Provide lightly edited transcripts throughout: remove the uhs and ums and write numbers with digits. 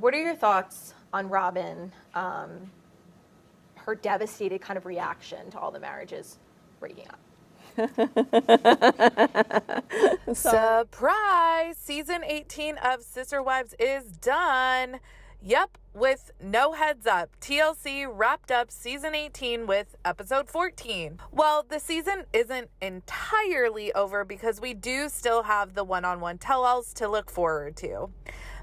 What are your thoughts on Robin, her devastated kind of reaction to all the marriages breaking up? Surprise! Season 18 of Sister Wives is done. Yep, with no heads up, TLC wrapped up season 18 with episode 14. Well, the season isn't entirely over because we do still have the one-on-one tell-alls to look forward to.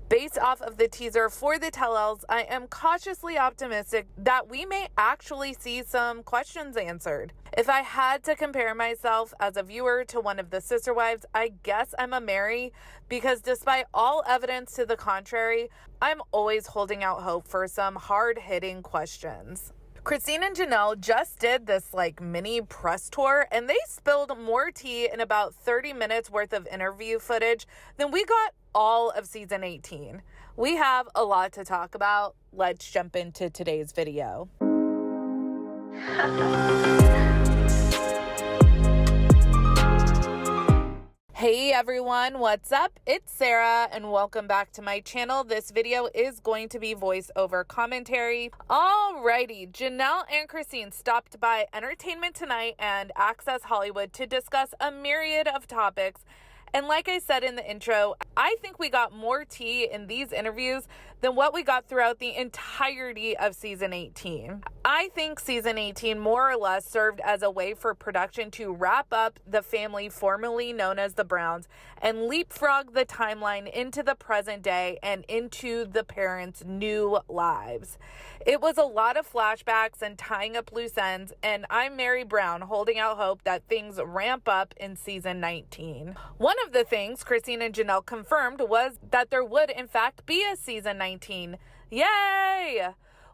Based off of the teaser for the tell-alls, I am cautiously optimistic that we may actually see some questions answered. If I had to compare myself as a viewer to one of the sister wives, I guess I'm a Mary, because despite all evidence to the contrary, I'm always holding out hope for some hard-hitting questions. Christine and Janelle just did this mini press tour, and they spilled more tea in about 30 minutes worth of interview footage than we got all of season 18. We have a lot to talk about. Let's jump into today's video. Hey everyone, what's up? It's Sarah and welcome back to my channel. This video is going to be voiceover commentary. Alrighty, Janelle and Christine stopped by Entertainment Tonight and Access Hollywood to discuss a myriad of topics. And like I said in the intro, I think we got more tea in these interviews than what we got throughout the entirety of season 18. I think season 18 more or less served as a way for production to wrap up the family formerly known as the Browns and leapfrog the timeline into the present day and into the parents' new lives. It was a lot of flashbacks and tying up loose ends, and I'm Mary Brown, holding out hope that things ramp up in season 19. One of the things Christine and Janelle confirmed was that there would in fact be a season 19. Yay!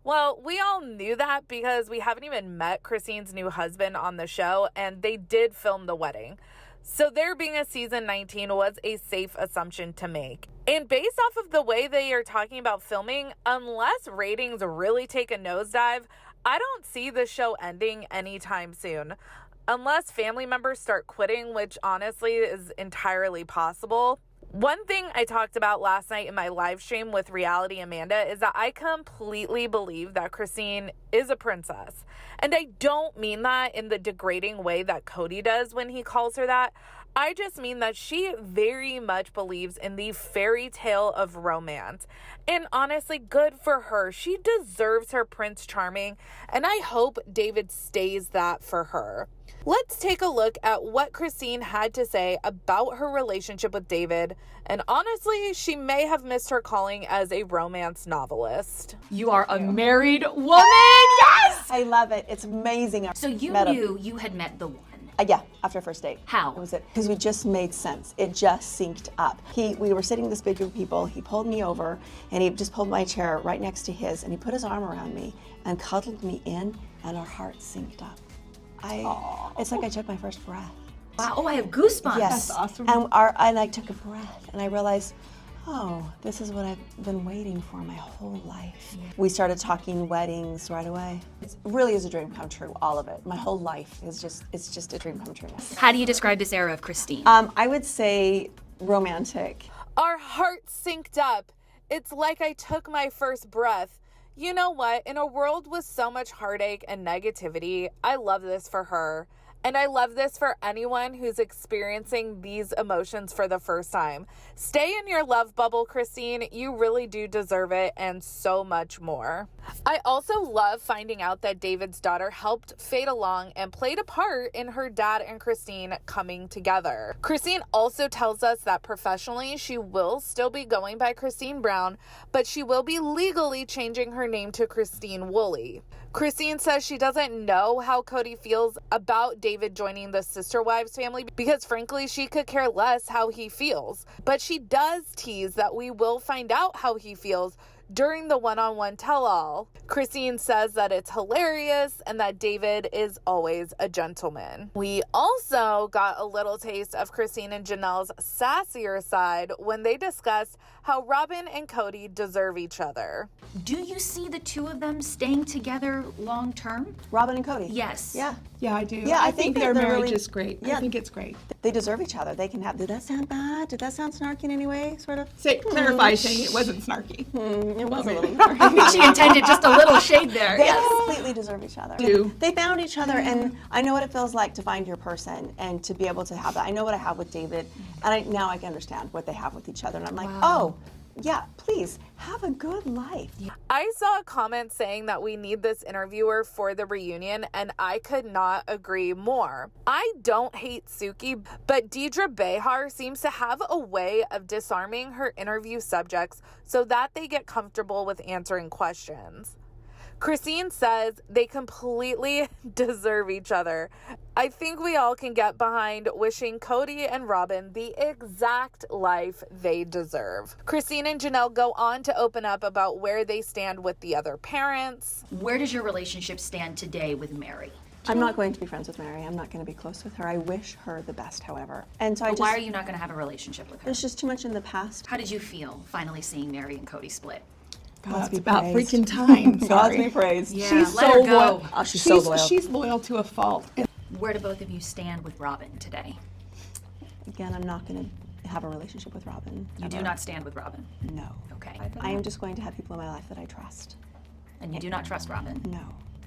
Well, we all knew that because we haven't even met Christine's new husband on the show, and they did film the wedding. So there being a season 19 was a safe assumption to make. And based off of the way they are talking about filming, unless ratings really take a nosedive, I don't see the show ending anytime soon. Unless family members start quitting, which honestly is entirely possible. One thing I talked about last night in my live stream with Reality Amanda is that I completely believe that Christine is a princess. And I don't mean that in the degrading way that Cody does when he calls her that. I just mean that she very much believes in the fairy tale of romance. And honestly, good for her. She deserves her Prince Charming, and I hope David stays that for her. Let's take a look at what Christine had to say about her relationship with David, and honestly, she may have missed her calling as a romance novelist. You are a married woman! Yes! I love it. It's amazing. So you knew you had met the one. Yeah, after first date. How? It was because we just made sense. It just synced up. We were sitting this big group of people. He pulled me over, and he just pulled my chair right next to his, and he put his arm around me and cuddled me in, and our hearts synced up. It's like I took my first breath. Wow, oh, I have goosebumps. Yes. That's awesome. And I took a breath, and I realized, oh, this is what I've been waiting for my whole life. Yeah. We started talking weddings right away. It really is a dream come true, all of it. My whole life is just a dream come true. How do you describe this era of Christine? I would say romantic. Our hearts synced up. It's like I took my first breath. You know what? In a world with so much heartache and negativity, I love this for her. And I love this for anyone who's experiencing these emotions for the first time. Stay in your love bubble, Christine. You really do deserve it, and so much more. I also love finding out that David's daughter helped fade along and played a part in her dad and Christine coming together. Christine also tells us that professionally she will still be going by Christine Brown, but she will be legally changing her name to Christine Woolley. Christine says she doesn't know how Cody feels about David joining the Sister Wives family because frankly she could care less how he feels. But she does tease that we will find out how he feels during the one-on-one tell-all. Christine says that it's hilarious and that David is always a gentleman. We also got a little taste of Christine and Janelle's sassier side when they discussed how Robin and Cody deserve each other. Do you see the two of them staying together long term? Robin and Cody? Yes. Yeah. Yeah, I do. Yeah, I think their they're marriage really- is great. Yeah. I think it's great. they deserve each other. They can have, did that sound bad? Did that sound snarky in any way, sort of? Clarify saying it wasn't snarky. It was a little snarky. I think she intended just a little shade there. They Yes. completely deserve each other. Do. They found each other, and I know what it feels like to find your person and to be able to have that. I know what I have with David, and now I can understand what they have with each other. And I'm like, oh, yeah, please have a good life. I saw a comment saying that we need this interviewer for the reunion, and I could not agree more. I don't hate Suki, but Deidre Behar seems to have a way of disarming her interview subjects so that they get comfortable with answering questions. Christine says they completely deserve each other. I think we all can get behind wishing Cody and Robin the exact life they deserve. Christine and Janelle go on to open up about where they stand with the other parents. Where does your relationship stand today with Mary? I'm not going to be friends with Mary. I'm not going to be close with her. I wish her the best, however. And so But why are you not going to have a relationship with her? There's just too much in the past. How did you feel finally seeing Mary and Cody split? God's be about praised. freaking time. God's Sorry. be praised. Yeah, She's let so her go. loyal. Oh, she's so loyal. She's loyal to a fault. Where do both of you stand with Robin today? Again, I'm not going to have a relationship with Robin. You do not stand with Robin. No. Okay. I am just going to have people in my life that I trust. And you do not trust Robin. No.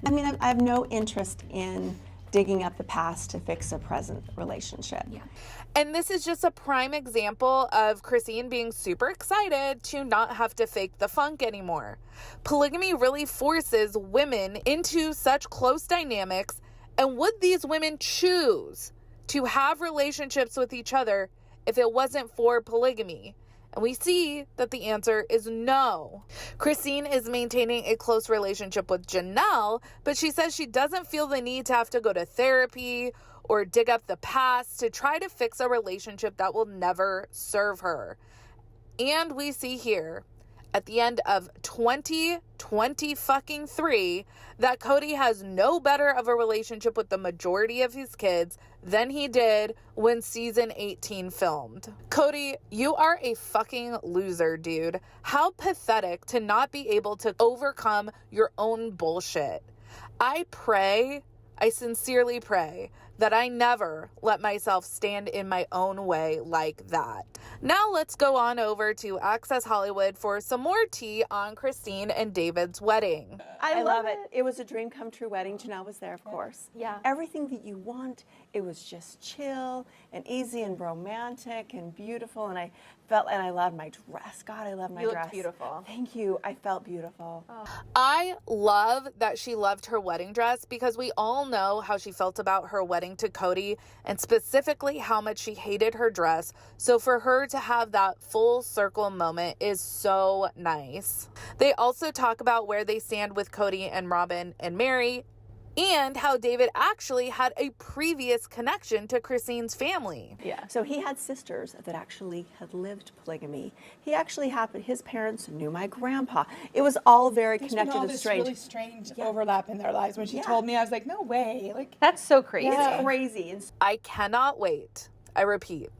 I mean, I have no interest in digging up the past to fix a present relationship. Yeah. And this is just a prime example of Christine being super excited to not have to fake the funk anymore. Polygamy really forces women into such close dynamics, and would these women choose to have relationships with each other if it wasn't for polygamy? And we see that the answer is no. Christine is maintaining a close relationship with Janelle, but she says she doesn't feel the need to have to go to therapy or dig up the past to try to fix a relationship that will never serve her. And we see here at the end of 2023 that Cody has no better of a relationship with the majority of his kids than he did when season 18 filmed. Cody, you are a fucking loser, dude. How pathetic to not be able to overcome your own bullshit. I sincerely pray that I never let myself stand in my own way like that. Now let's go on over to Access Hollywood for some more tea on Christine and David's wedding. I love it. It was a dream come true wedding. Janelle was there, of course. Yeah. Everything that you want. It was just chill and easy and romantic and beautiful. And I loved my dress. God, I love my You dress. looked beautiful. Thank you. I felt beautiful. I love that she loved her wedding dress because we all know how she felt about her wedding to Cody and specifically how much she hated her dress. So for her to have that full circle moment is so nice. They also talk about where they stand with Cody and Robin and Mary, and how David actually had a previous connection to Christine's family. Yeah. So he had sisters that actually had lived polygamy. His parents knew my grandpa. It was all very There's connected been all and this strange. really strange overlap in their lives. When she told me, I was like, no way. Like, That's so crazy. It's crazy. And I cannot wait. I repeat,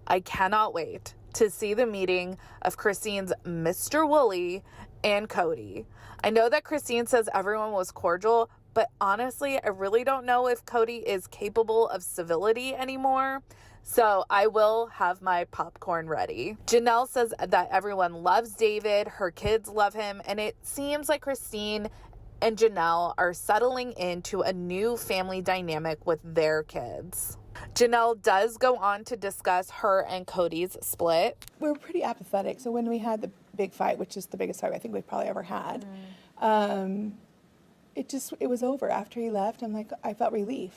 I cannot wait to see the meeting of Christine's Mr. Woolley and Cody. I know that Christine says everyone was cordial, but honestly, I really don't know if Cody is capable of civility anymore. So I will have my popcorn ready. Janelle says that everyone loves David, her kids love him, and it seems like Christine and Janelle are settling into a new family dynamic with their kids. Janelle does go on to discuss her and Cody's split. we were pretty apathetic. So when we had the big fight, which is the biggest fight I think we've probably ever had, it was over. After he left, I felt relief.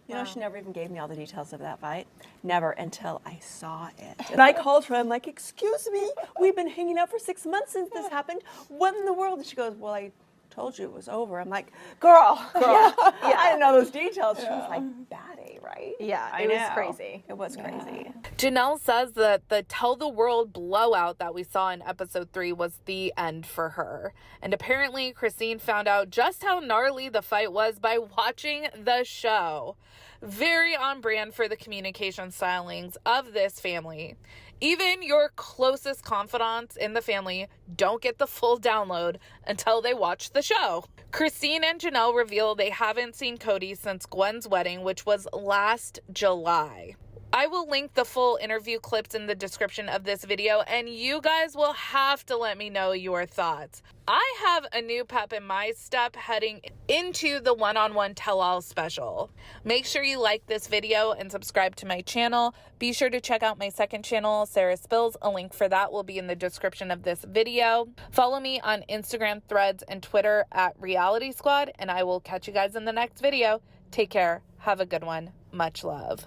you know, she never even gave me all the details of that fight. Never until I saw it. And I called her. I'm like, excuse me, we've been hanging out for 6 months since this happened. What in the world? And she goes, well, I told you it was over. I'm like, girl. Yeah. I didn't know those details. She was like, bad A, right? Yeah, I it was know. crazy. It was crazy. Janelle says that the Tell the World blowout that we saw in episode 3 was the end for her. And apparently Christine found out just how gnarly the fight was by watching the show. Very on brand for the communication stylings of this family. Even your closest confidants in the family don't get the full download until they watch the show. Christine and Janelle reveal they haven't seen Cody since Gwen's wedding, which was last July. I will link the full interview clips in the description of this video, and you guys will have to let me know your thoughts. I have a new pep in my step heading into the one-on-one tell-all special. Make sure you like this video and subscribe to my channel. Be sure to check out my second channel, Sarah Spills. A link for that will be in the description of this video. Follow me on Instagram, Threads, and Twitter at Reality Squad, and I will catch you guys in the next video. Take care. Have a good one. Much love.